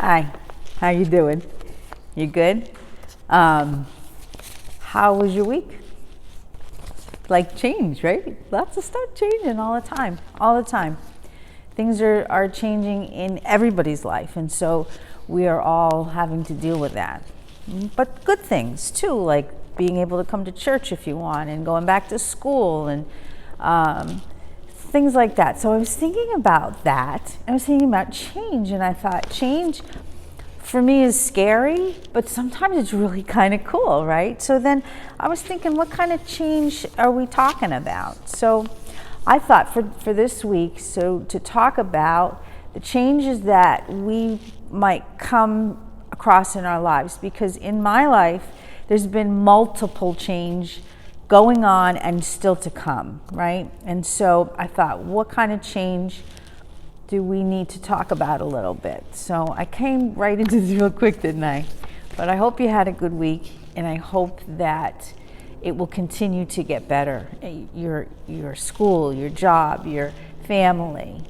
Hi, how you doing? You good? How was your week? Like change, right? Lots of stuff changing all the time, all the time. Things are changing in everybody's life, and so we are all having to deal with that. But good things too, like being able to come to church if you want, and going back to school, and things like that. So I was thinking about that. I was thinking about change, and I thought change for me is scary, but sometimes it's really kind of cool, right? So then I was thinking, what kind of change are we talking about? So I thought for this week, so to talk about the changes that we might come across in our lives, because in my life, there's been multiple change going on and still to come, right? And so I thought, what kind of change do we need to talk about a little bit? So I came right into this real quick, didn't I? But I hope you had a good week, and I hope that it will continue to get better. Your school, your job, your family.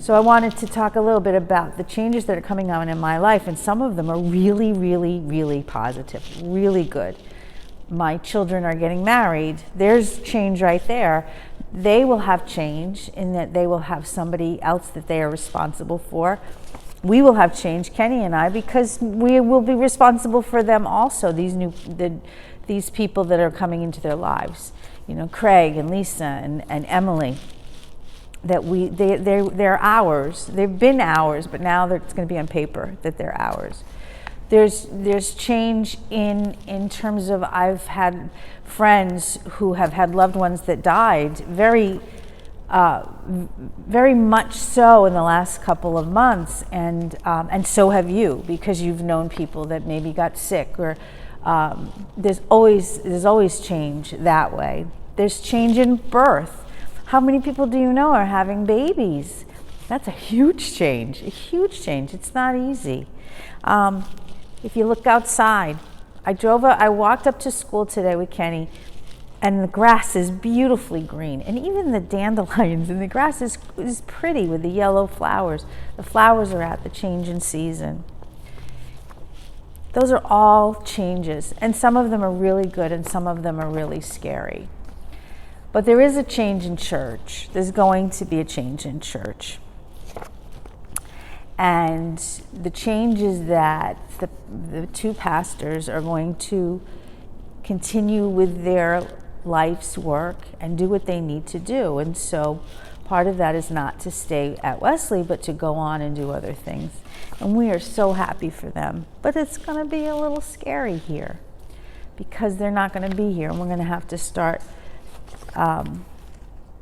So I wanted to talk a little bit about the changes that are coming on in my life, and some of them are really, really, really positive, really good. My children are getting married. There's change right there. They will have change in that they will have somebody else that they are responsible for. We will have change, Kenny and I, because we will be responsible for them also, these people that are coming into their lives. You know, Craig and Lisa and Emily, that they're ours. They've been ours, but now it's going to be on paper that they're ours. There's change in terms of, I've had friends who have had loved ones that died very much so in the last couple of months, and so have you, because you've known people that maybe got sick, or there's always change that way. There's change in birth. How many people do you know are having babies? That's a huge change, a huge change. It's not easy. If you look outside, I walked up to school today with Kenny, and the grass is beautifully green, and even the dandelions, and the grass is pretty with the yellow flowers. The flowers are at the change in season. Those are all changes, and some of them are really good, and some of them are really scary. But there is a change in church. There's going to be a change in church. And the change is that the two pastors are going to continue with their life's work and do what they need to do. And so part of that is not to stay at Wesley, but to go on and do other things. And we are so happy for them. But it's going to be a little scary here, because they're not going to be here, and we're going to have to start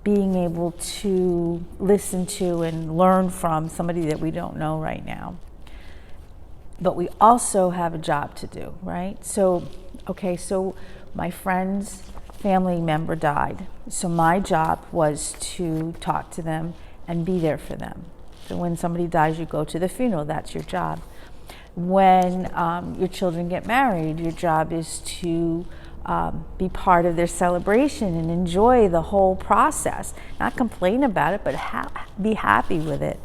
being able to listen to and learn from somebody that we don't know right now. But we also have a job to do, right? So my friend's family member died. So my job was to talk to them and be there for them. So when somebody dies, you go to the funeral. That's your job. When your children get married, your job is to be part of their celebration and enjoy the whole process. Not complain about it, but be happy with it.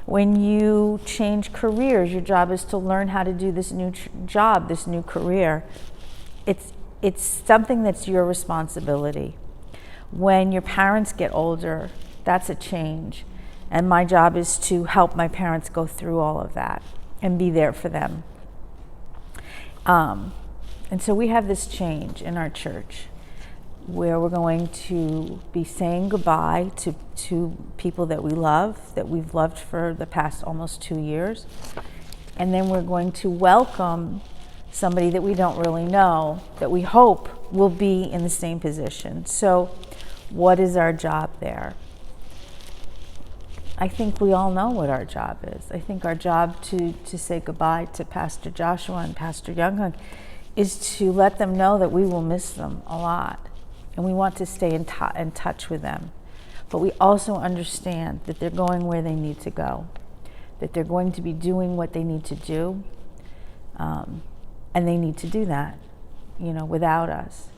When you change careers, your job is to learn how to do this new job, this new career. It's something that's your responsibility. When your parents get older, that's a change. And my job is to help my parents go through all of that and be there for them. And so we have this change in our church where we're going to be saying goodbye to people that we love, that we've loved for the past almost 2 years. And then we're going to welcome somebody that we don't really know, that we hope will be in the same position. So what is our job there? I think we all know what our job is. I think our job to say goodbye to Pastor Joshua and Pastor Younghung is to let them know that we will miss them a lot, and we want to stay in touch with them. But we also understand that they're going where they need to go, that they're going to be doing what they need to do, and they need to do that, without us.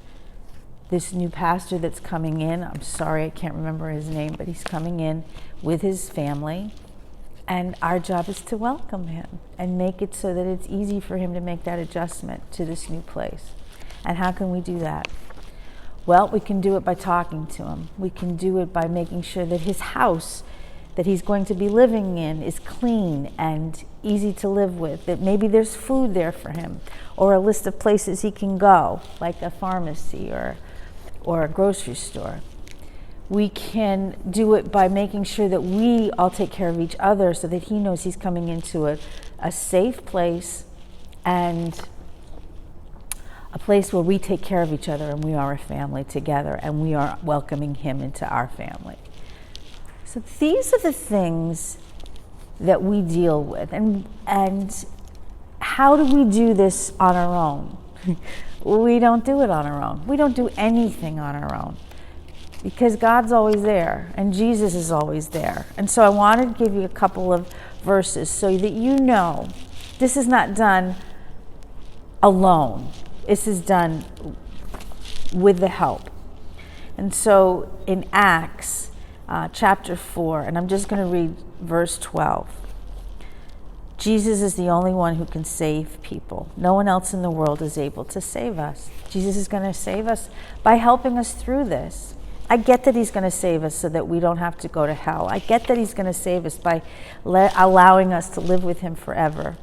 This new pastor that's coming in, I'm sorry, I can't remember his name, but he's coming in with his family. And our job is to welcome him and make it so that it's easy for him to make that adjustment to this new place. And how can we do that? Well, we can do it by talking to him. We can do it by making sure that his house that he's going to be living in is clean and easy to live with, that maybe there's food there for him, or a list of places he can go, like a pharmacy or a grocery store. We can do it by making sure that we all take care of each other so that he knows he's coming into a safe place and a place where we take care of each other and we are a family together and we are welcoming him into our family. So these are the things that we deal with. And how do we do this on our own? We don't do it on our own. We don't do anything on our own because God's always there and Jesus is always there. And so I wanted to give you a couple of verses so that you know this is not done alone. This is done with the help. And so in Acts chapter 4, and I'm just going to read verse 12. Jesus is the only one who can save people. No one else in the world is able to save us. Jesus is going to save us by helping us through this. I get that he's going to save us so that we don't have to go to hell. I get that he's going to save us by allowing us to live with him forever.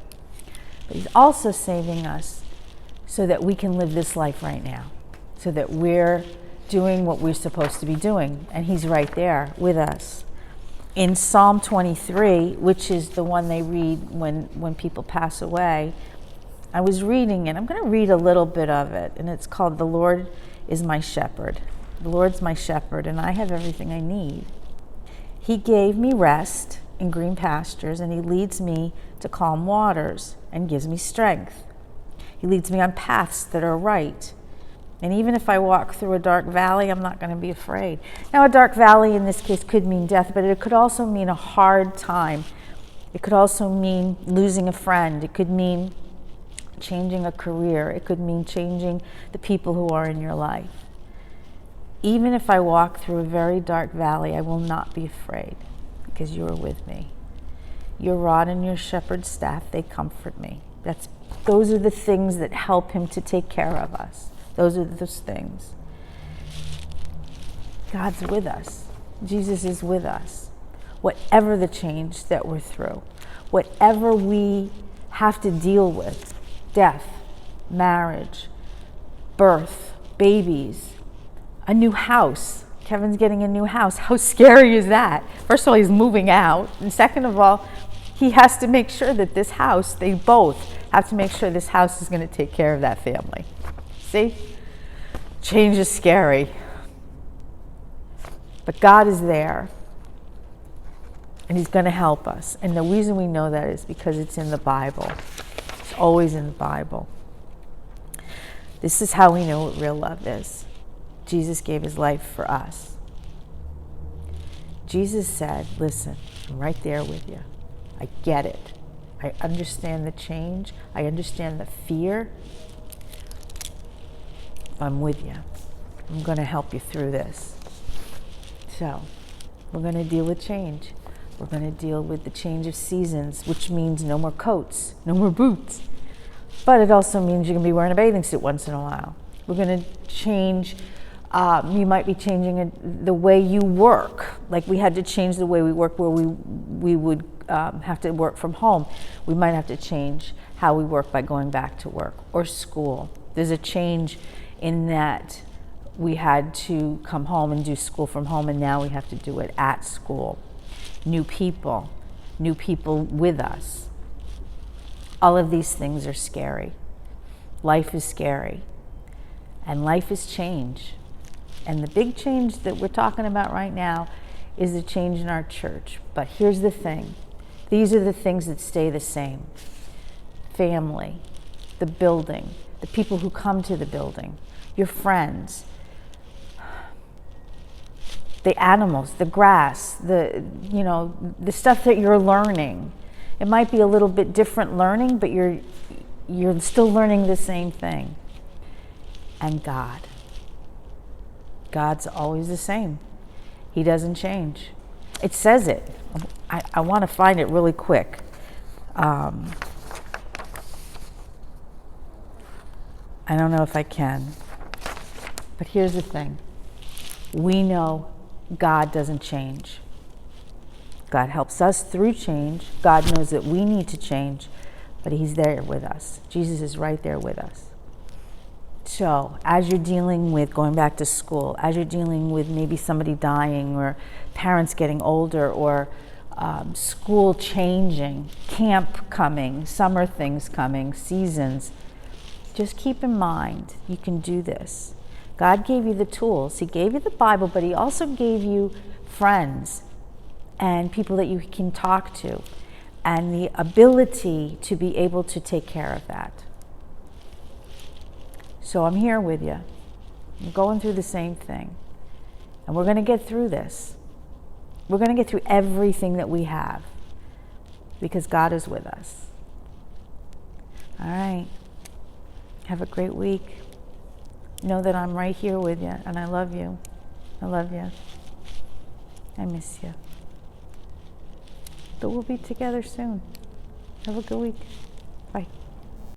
But he's also saving us so that we can live this life right now, so that we're doing what we're supposed to be doing, and he's right there with us. In Psalm 23, which is the one they read when people pass away, I was reading it. I'm going to read a little bit of it, and it's called "The Lord is my shepherd." The Lord's my shepherd, and I have everything I need. He gave me rest in green pastures, and he leads me to calm waters and gives me strength. He leads me on paths that are right. And even if I walk through a dark valley, I'm not going to be afraid. Now, a dark valley in this case could mean death, but it could also mean a hard time. It could also mean losing a friend. It could mean changing a career. It could mean changing the people who are in your life. Even if I walk through a very dark valley, I will not be afraid because you are with me. Your rod and your shepherd's staff, they comfort me. Those are the things that help him to take care of us. Those are those things. God's with us. Jesus is with us. Whatever the change that we're through, whatever we have to deal with, death, marriage, birth, babies, a new house. Kevin's getting a new house. How scary is that? First of all, he's moving out. And second of all, he has to make sure that this house, they both have to make sure this house is going to take care of that family. See? Change is scary. But God is there. And he's going to help us. And the reason we know that is because it's in the Bible. It's always in the Bible. This is how we know what real love is. Jesus gave his life for us. Jesus said, listen, I'm right there with you. I get it. I understand the change. I understand the fear. I'm with you. I'm going to help you through this. So, we're going to deal with change. We're going to deal with the change of seasons, which means no more coats, no more boots. But it also means you're going to be wearing a bathing suit once in a while. We're going to change. You might be changing the way you work. Like we had to change the way we work where we would have to work from home. We might have to change how we work by going back to work or school. There's a change in that we had to come home and do school from home, and now we have to do it at school. New people with us. All of these things are scary. Life is scary. And life is change. And the big change that we're talking about right now is the change in our church. But here's the thing. These are the things that stay the same. Family, the building, the people who come to the building, your friends, the animals, the grass, the stuff that you're learning. It might be a little bit different learning, but you're still learning the same thing. And God's always the same. He doesn't change. It says it. I want to find it really quick. I don't know if I can. But here's the thing. We know God doesn't change. God helps us through change. God knows that we need to change, but he's there with us. Jesus is right there with us. So as you're dealing with going back to school, as you're dealing with maybe somebody dying or parents getting older or school changing, camp coming, summer things coming, seasons, just keep in mind you can do this. God gave you the tools. He gave you the Bible, but he also gave you friends and people that you can talk to and the ability to be able to take care of that. So I'm here with you. I'm going through the same thing. And we're going to get through this. We're going to get through everything that we have because God is with us. All right. Have a great week. Know that I'm right here with you and I love you. I love you. I miss you. But we'll be together soon. Have a good week. Bye.